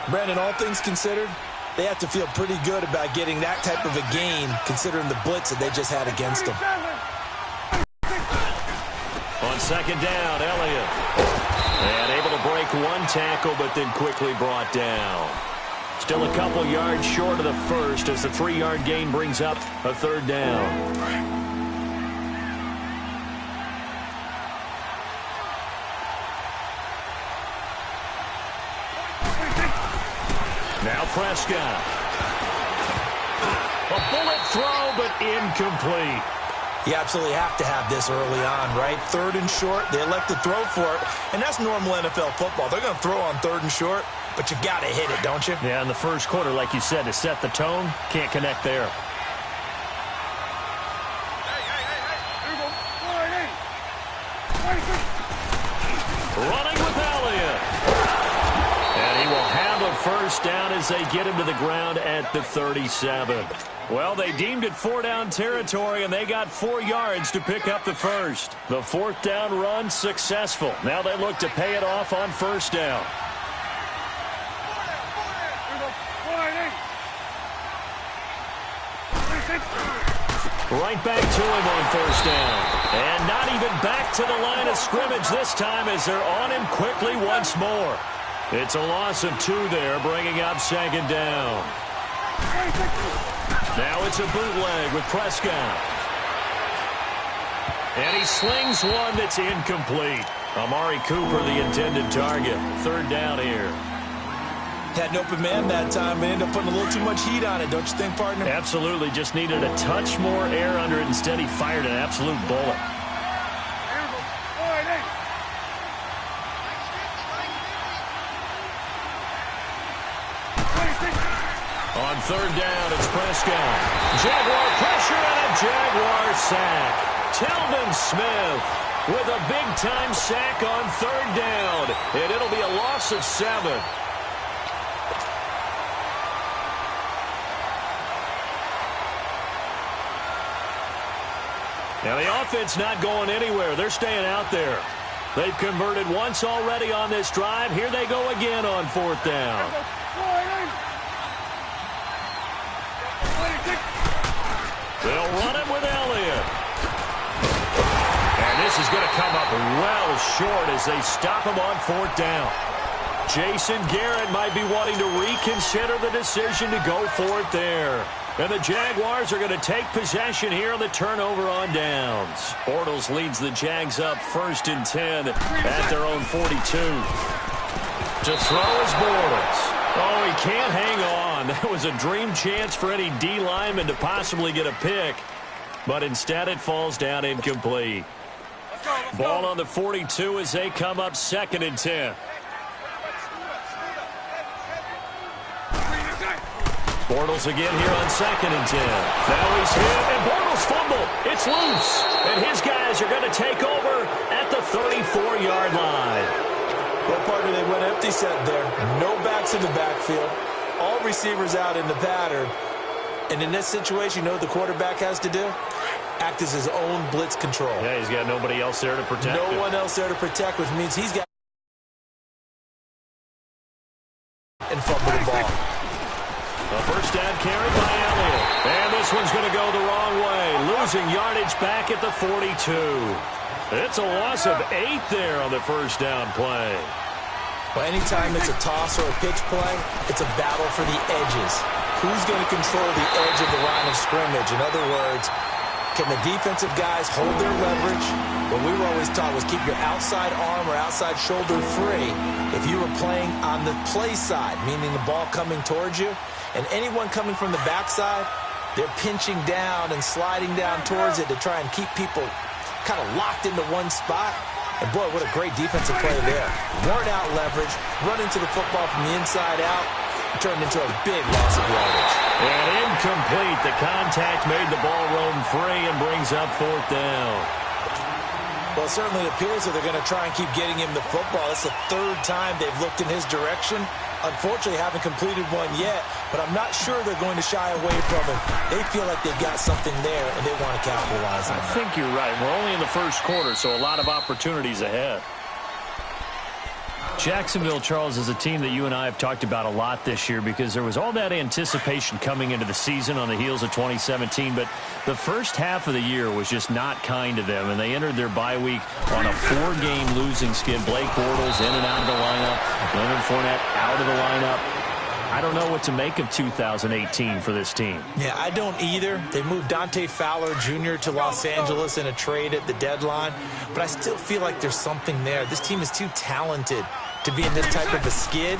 Brandon, all things considered, they have to feel pretty good about getting that type of a gain considering the blitz that they just had against them. On second down, Elliott. And able to break one tackle, but then quickly brought down. Still a couple yards short of the first as the 3-yard gain brings up a third down. Now Prescott. A bullet throw, but incomplete. You absolutely have to have this early on, right? 3rd and short, they elect to throw for it, and that's normal NFL football. They're going to throw on 3rd and short, but you've got to hit it, don't you? Yeah, in the first quarter, like you said, to set the tone, can't connect there. Running with Elliott. And he will have a first down as they get him to the ground at the 37. Well, they deemed it 4-down territory, and they got 4 yards to pick up the first. The 4th down run successful. Now they look to pay it off on first down. Right back to him on first down. And not even back to the line of scrimmage this time as they're on him quickly once more. It's a loss of 2 there, bringing up second down. Now it's a bootleg with Prescott. And he slings one that's incomplete. Amari Cooper, the intended target. 3rd down here. Had an open man that time, but ended up putting a little too much heat on it, don't you think, partner? Absolutely. Just needed a touch more air under it. Instead, he fired an absolute bullet. On 3rd down, it's Prescott. Jaguar pressure and a Jaguar sack. Telvin Smith with a big-time sack on 3rd down. And it'll be a loss of 7. Now, the offense not going anywhere. They're staying out there. They've converted once already on this drive. Here they go again on 4th down. They'll run it with Elliott. And this is going to come up well short as they stop him on 4th down. Jason Garrett might be wanting to reconsider the decision to go for it there. And the Jaguars are going to take possession here on the turnover on downs. Bortles leads the Jags up 1st and 10 at their own 42. To throw is Bortles. Oh, he can't hang on. That was a dream chance for any D lineman to possibly get a pick. But instead it falls down incomplete. Ball on the 42 as they come up 2nd and 10. Bortles again here on 2nd and 10. Now he's hit, and Bortles fumble. It's loose, and his guys are going to take over at the 34-yard line. Well, partner, they went empty set there. No backs in the backfield. All receivers out in the pattern. And in this situation, you know what the quarterback has to do? Act as his own blitz control. Yeah, he's got nobody else there to protect him. No one else there to protect, which means he's got and fumble the ball. A first down carry by Elliott. And this one's going to go the wrong way. Losing yardage back at the 42. It's a loss of 8 there on the first down play. Well, anytime it's a toss or a pitch play, it's a battle for the edges. Who's going to control the edge of the line of scrimmage? In other words, Can the defensive guys hold their leverage? What we were always taught was keep your outside arm or outside shoulder free if you were playing on the play side, meaning the ball coming towards you. And anyone coming from the backside, they're pinching down and sliding down towards it to try and keep people kind of locked into one spot. And, boy, what a great defensive play there. Worn out leverage, run into the football from the inside out, turned into a big loss of yardage. And incomplete. The contact made the ball roam free and brings up 4th down. Well, it certainly appears that they're going to try and keep getting him the football. It's the 3rd time they've looked in his direction. Unfortunately, haven't completed one yet, but I'm not sure they're going to shy away from him. They feel like they've got something there, and they want to capitalize on it. I think you're right. We're only in the 1st quarter, so a lot of opportunities ahead. Jacksonville, Charles, is a team that you and I have talked about a lot this year because there was all that anticipation coming into the season on the heels of 2017, but the first half of the year was just not kind to them, and they entered their bye week on a 4-game losing skid. Blake Bortles in and out of the lineup, Leonard Fournette out of the lineup. I don't know what to make of 2018 for this team. Yeah, I don't either. They moved Dante Fowler Jr. to Los Angeles in a trade at the deadline, but I still feel like there's something there. This team is too talented to be in this type of a skid.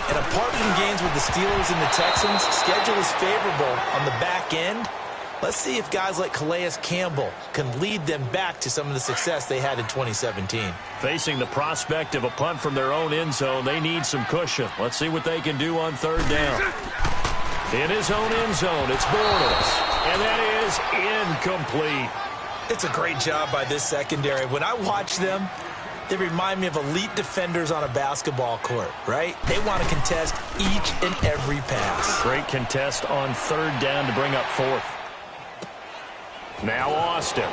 And apart from games with the Steelers and the Texans, schedule is favorable on the back end. Let's see if guys like Calais Campbell can lead them back to some of the success they had in 2017. Facing the prospect of a punt from their own end zone, they need some cushion. Let's see what they can do on 3rd down. In his own end zone, it's Bortles. And that is incomplete. It's a great job by this secondary. When I watch them, they remind me of elite defenders on a basketball court, right? They want to contest each and every pass. Great contest on 3rd down to bring up 4th. Now Austin.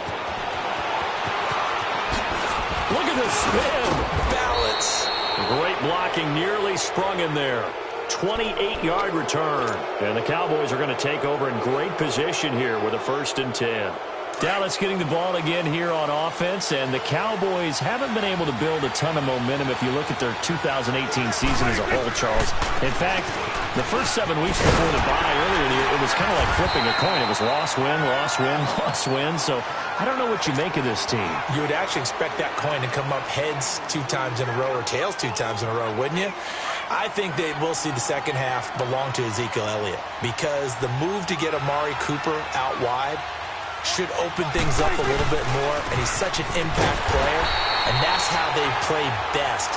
Look at the spin. Balance. Great blocking, nearly sprung in there. 28-yard return. And the Cowboys are going to take over in great position here with a 1st and 10. Dallas getting the ball again here on offense, and the Cowboys haven't been able to build a ton of momentum if you look at their 2018 season as a whole, Charles. In fact, the first 7 weeks before the bye earlier in the year, it was kind of like flipping a coin. It was loss, win, loss, win, loss, win. So I don't know what you make of this team. You would actually expect that coin to come up heads 2 times in a row or tails 2 times in a row, wouldn't you? I think they will see the second half belong to Ezekiel Elliott because the move to get Amari Cooper out wide should open things up a little bit more, and he's such an impact player, and that's how they play best.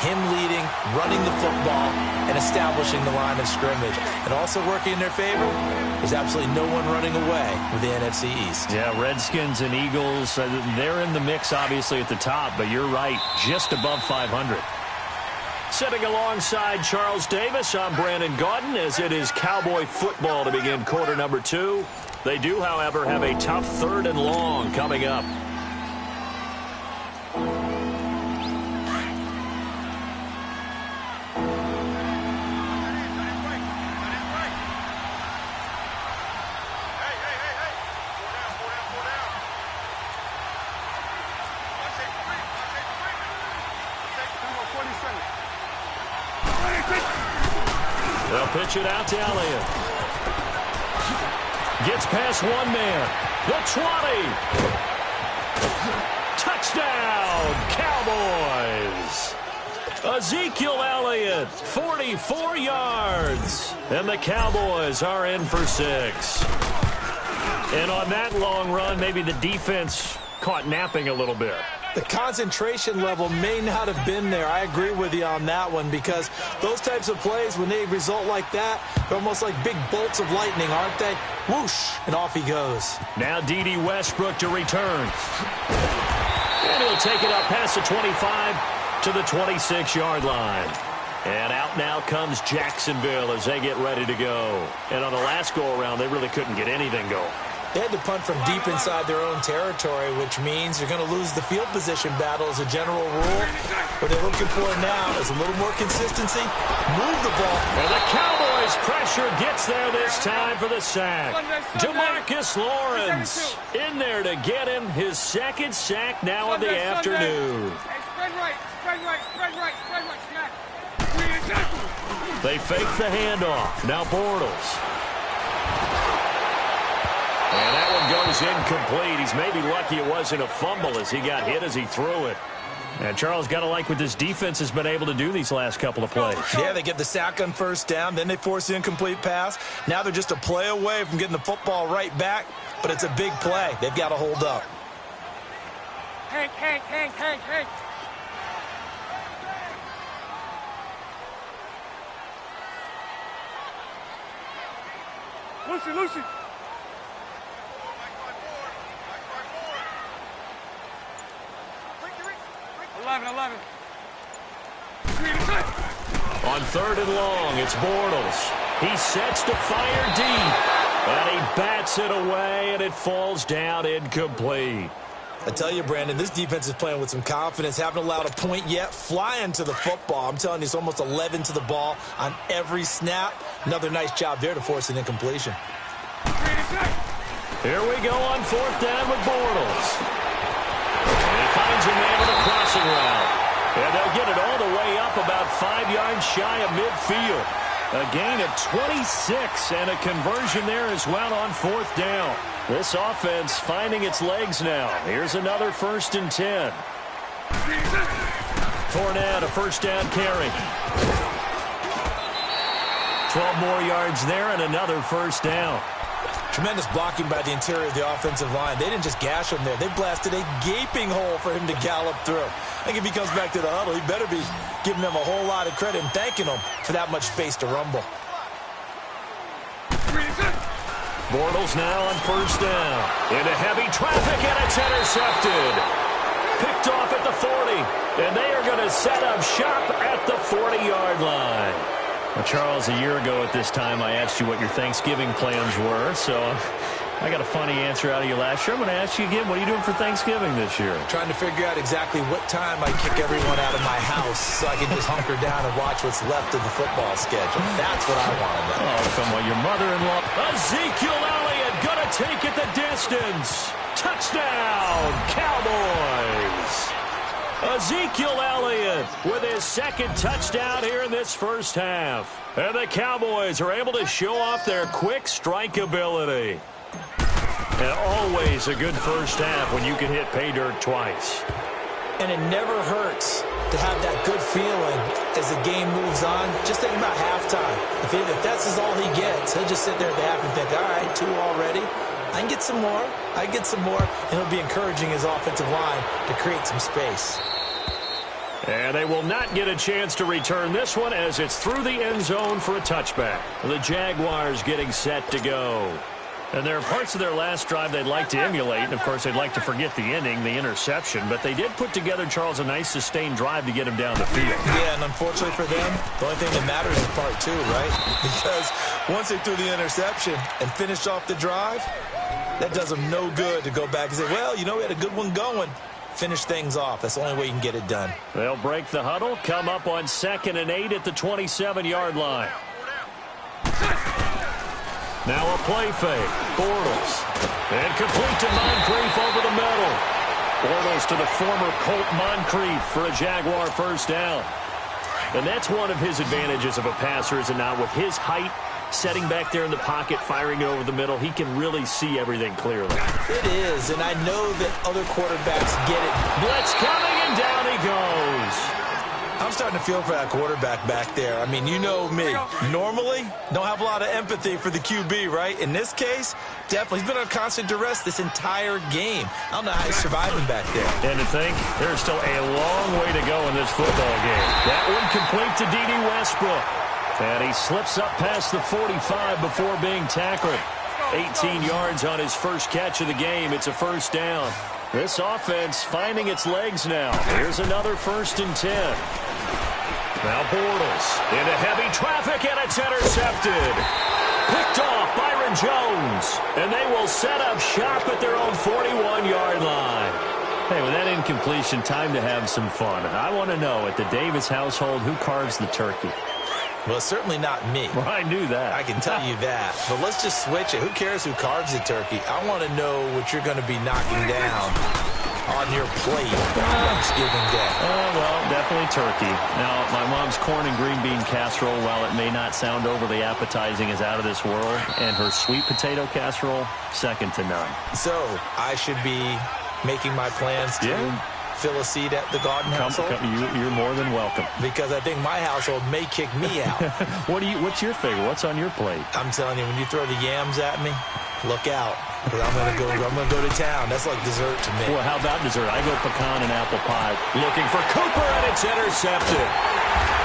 Him leading, running the football, and establishing the line of scrimmage. And also working in their favor, there's absolutely no one running away with the NFC East. Yeah, Redskins and Eagles, they're in the mix, obviously, at the top, but you're right, just above 500. Sitting alongside Charles Davis, I'm Brandon Gaudin, as it is Cowboy football to begin quarter number 2. They do, however, have a tough 3rd and long coming up. They'll pitch it out to Elliott. Gets past one man. The 20. Touchdown, Cowboys. Ezekiel Elliott, 44 yards. And the Cowboys are in for 6. And on that long run, maybe the defense caught napping a little bit. The concentration level may not have been there. I agree with you on that one because those types of plays, when they result like that, they're almost like big bolts of lightning, aren't they? Whoosh, and off he goes. Now D.D. Westbrook to return. And he'll take it up past the 25 to the 26-yard line. And out now comes Jacksonville as they get ready to go. And on the last go-around, they really couldn't get anything going. They had to punt from deep inside their own territory, which means you're going to lose the field position battle as a general rule. What they're looking for now is a little more consistency. Move the ball. And the Cowboys' pressure gets there this time for the sack. DeMarcus Lawrence in there to get him his 2nd sack now of the afternoon. Spread right, spread right, spread right, spread right, smack. They fake the handoff. Now Bortles. And that one goes is incomplete. He's maybe lucky it wasn't a fumble as he got hit as he threw it. And Charles, got to like what this defense has been able to do these last couple of plays. Yeah, they get the sack on first down, then they force the incomplete pass. Now they're just a play away from getting the football right back, but it's a big play. They've got to hold up. Hank. Lucy. 11. On 3rd and long, it's Bortles. He sets to fire deep, and he bats it away, and it falls down incomplete. I tell you, Brandon, this defense is playing with some confidence. Haven't allowed a point yet. Flying to the football. I'm telling you, it's almost 11 to the ball on every snap. Another nice job there to force an incompletion. Here we go on 4th down with Bortles. And he finds a man with a crossing route. And they'll get it all the way up about 5 yards shy of midfield. A gain of 26 and a conversion there as well on 4th down. This offense finding its legs now. Here's another 1st and 10. Fournette, a 1st down carry. 12 more yards there and another 1st down. Tremendous blocking by the interior of the offensive line. They didn't just gash him there. They blasted a gaping hole for him to gallop through. I think if he comes back to the huddle, he better be giving them a whole lot of credit and thanking them for that much space to rumble. Bortles now on 1st down. Into heavy traffic, and it's intercepted. Picked off at the 40. And they are going to set up shop at the 40-yard line. Well, Charles, a year ago at this time, I asked you what your Thanksgiving plans were. So I got a funny answer out of you last year. I'm going to ask you again, what are you doing for Thanksgiving this year? Trying to figure out exactly what time I kick everyone out of my house so I can just hunker down and watch what's left of the football schedule. That's what I want to know. Oh, come on, your mother-in-law. Ezekiel Elliott going to take it the distance. Touchdown, Cowboys. Ezekiel Elliott with his 2nd touchdown here in this 1st half. And the Cowboys are able to show off their quick strike ability. And always a good 1st half when you can hit pay dirt twice. And it never hurts to have that good feeling as the game moves on. Just think about halftime. If that's all he gets, he'll just sit there at the half and think, all right, 2 already. I can get some more. And it'll be encouraging his offensive line to create some space. And they will not get a chance to return this one as it's through the end zone for a touchback. The Jaguars getting set to go. And there are parts of their last drive they'd like to emulate. And, of course, they'd like to forget the inning, the interception. But they did put together, Charles, a nice sustained drive to get him down the field. Yeah, and unfortunately for them, the only thing that matters is part 2, right? Because once they threw the interception and finished off the drive, that does them no good to go back and say, well, you know, we had a good one going. Finish things off. That's the only way you can get it done. They'll break the huddle, come up on 2nd and 8 at the 27-yard line. Now a play fake. Bortles. And complete to Moncrief over the middle. Bortles to the former Colt Moncrief for a Jaguar 1st down. And that's one of his advantages of a passer, is it not? With his height, setting back there in the pocket, firing it over the middle, he can really see everything clearly. It is, and I know that other quarterbacks get it. Blitz coming, and down he goes. I'm starting to feel for that quarterback back there. I mean, you know me. Normally, don't have a lot of empathy for the QB, right? In this case, definitely. He's been on constant duress this entire game. I don't know how he's surviving back there. And to think, there's still a long way to go in this football game. That one complete to D.D. Westbrook. And he slips up past the 45 before being tackled. 18 yards on his first catch of the game. It's a 1st down. This offense finding its legs now. Here's another 1st and 10. Now Bortles into heavy traffic, and it's intercepted. Picked off Byron Jones. And they will set up shop at their own 41-yard line. Hey, with that incompletion, time to have some fun. And I want to know, at the Davis household, who carves the turkey? Well, certainly not me. Well, I knew that. I can tell you that. But let's just switch it. Who cares who carves the turkey? I want to know what you're going to be knocking down on your plate on Thanksgiving Day. Well, definitely turkey. Now, my mom's corn and green bean casserole, while it may not sound overly appetizing, is out of this world. And her sweet potato casserole, second to none. So, I should be making my plans to fill a seat at the garden household? You're more than welcome. Because I think my household may kick me out. What's your favorite? What's on your plate? I'm telling you, when you throw the yams at me, look out. Because I'm gonna go to town. That's like dessert to me. Well, how about dessert? I go pecan and apple pie. Looking for Cooper, and it's intercepted.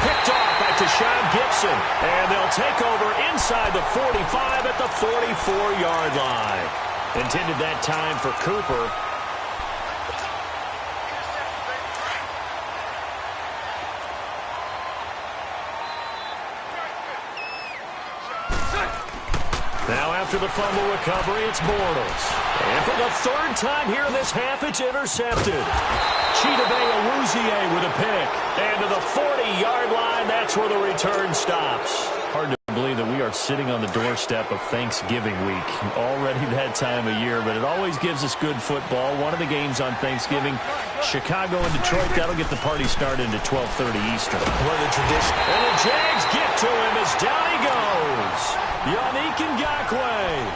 Picked off by Tashawn Gibson. And they'll take over inside the 45 at the 44-yard line. Intended that time for Cooper. Now after the fumble recovery, it's Bortles. And for the third time here in this half, it's intercepted. Chidobe Awuzie with a pick. And to the 40-yard line, that's where the return stops. Hard to believe that we are sitting on the doorstep of Thanksgiving week. Already that time of year, but it always gives us good football. One of the games on Thanksgiving, Chicago and Detroit, that'll get the party started at 12:30 Eastern. One of the traditions. And the Jags get to him as down he goes. Yannick Ngakoue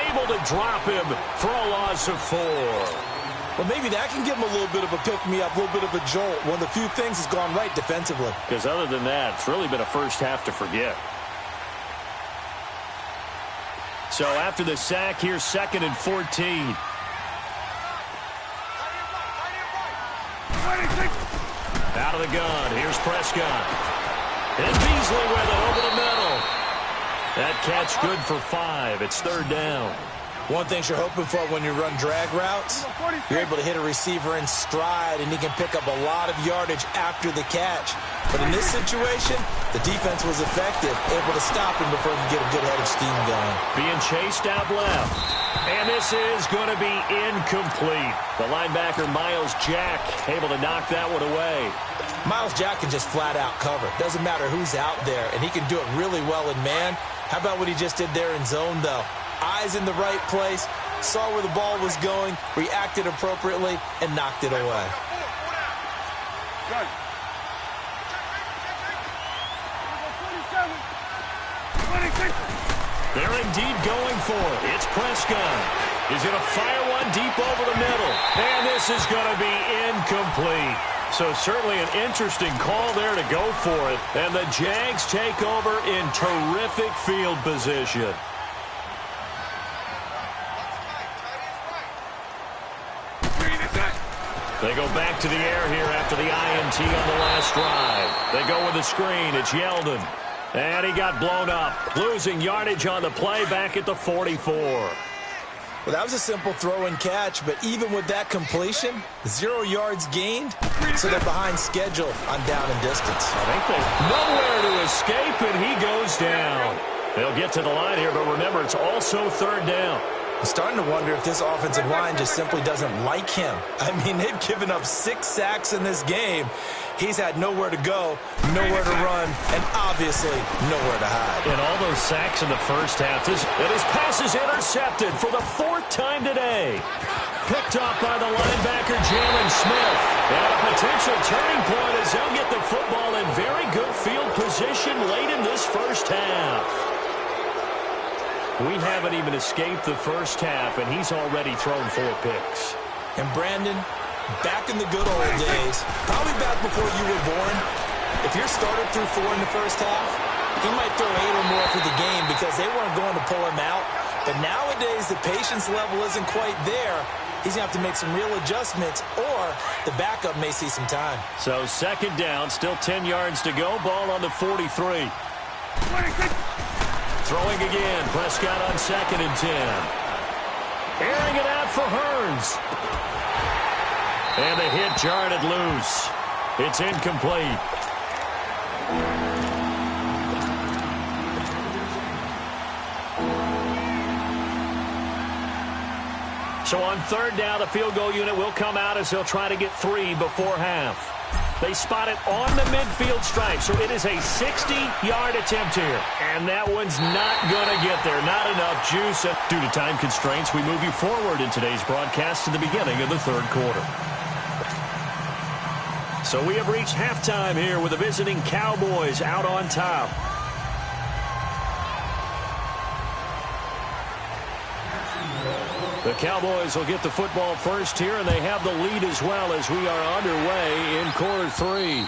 able to drop him for a loss of 4. Well, maybe that can give him a little bit of a pick-me-up, a little bit of a jolt. One of the few things has gone right defensively. Because other than that, it's really been a first half to forget. So after the sack, here's 2nd and 14. Out of the gun, here's Prescott. And Beasley with it over the middle. That catch good for 5. It's 3rd down. One thing you're hoping for when you run drag routes, you're able to hit a receiver in stride, and he can pick up a lot of yardage after the catch. But in this situation, the defense was effective, able to stop him before he could get a good head of steam going. Being chased out left. And this is going to be incomplete. The linebacker, Miles Jack, able to knock that one away. Miles Jack can just flat out cover. Doesn't matter who's out there, and he can do it really well in man. How about what he just did there in zone, though? Eyes in the right place, saw where the ball was going, reacted appropriately, and knocked it away. They're indeed going for it. It's Prescott. He's going to fire one deep over the middle. And this is going to be incomplete. So certainly an interesting call there to go for it. And the Jags take over in terrific field position. They go back to the air here after the INT on the last drive. They go with the screen. It's Yeldon. And he got blown up. Losing yardage on the play back at the 44. Well, that was a simple throw and catch, but even with that completion, 0 yards gained, so they're behind schedule on down and distance. I think they've nowhere to escape, and he goes down. They'll get to the line here, but remember, it's also 3rd down. I'm starting to wonder if this offensive line just simply doesn't like him. I mean, they've given up 6 sacks in this game. He's had nowhere to go, nowhere to run, and obviously nowhere to hide. And all those sacks in the first half. And his pass is intercepted for the 4th time today. Picked off by the linebacker, Jalen Smith. And a potential turning point as they'll get the football in very good field position late in this first half. We haven't even escaped the first half, and he's already thrown 4 picks. And Brandon, back in the good old days, probably back before you were born, if your starter threw 4 in the first half, he might throw 8 or more for the game because they weren't going to pull him out. But nowadays, the patience level isn't quite there. He's going to have to make some real adjustments, or the backup may see some time. So 2nd down, still 10 yards to go. Ball on the 43. Throwing again. Prescott on 2nd and 10. Airing it out for Hearns. And the hit jarred it loose. It's incomplete. So on 3rd down, the field goal unit will come out as they'll try to get 3 before half. They spot it on the midfield stripe, so it is a 60-yard attempt here. And that one's not going to get there. Not enough juice. Due to time constraints, we move you forward in today's broadcast to the beginning of the third quarter. So we have reached halftime here with the visiting Cowboys out on top. The Cowboys will get the football first here, and they have the lead as well as we are underway in quarter three.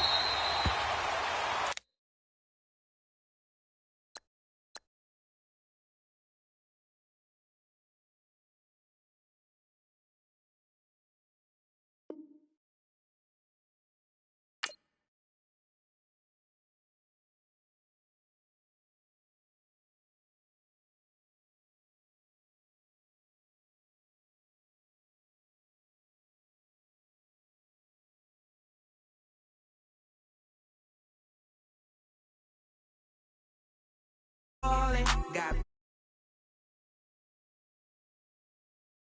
Got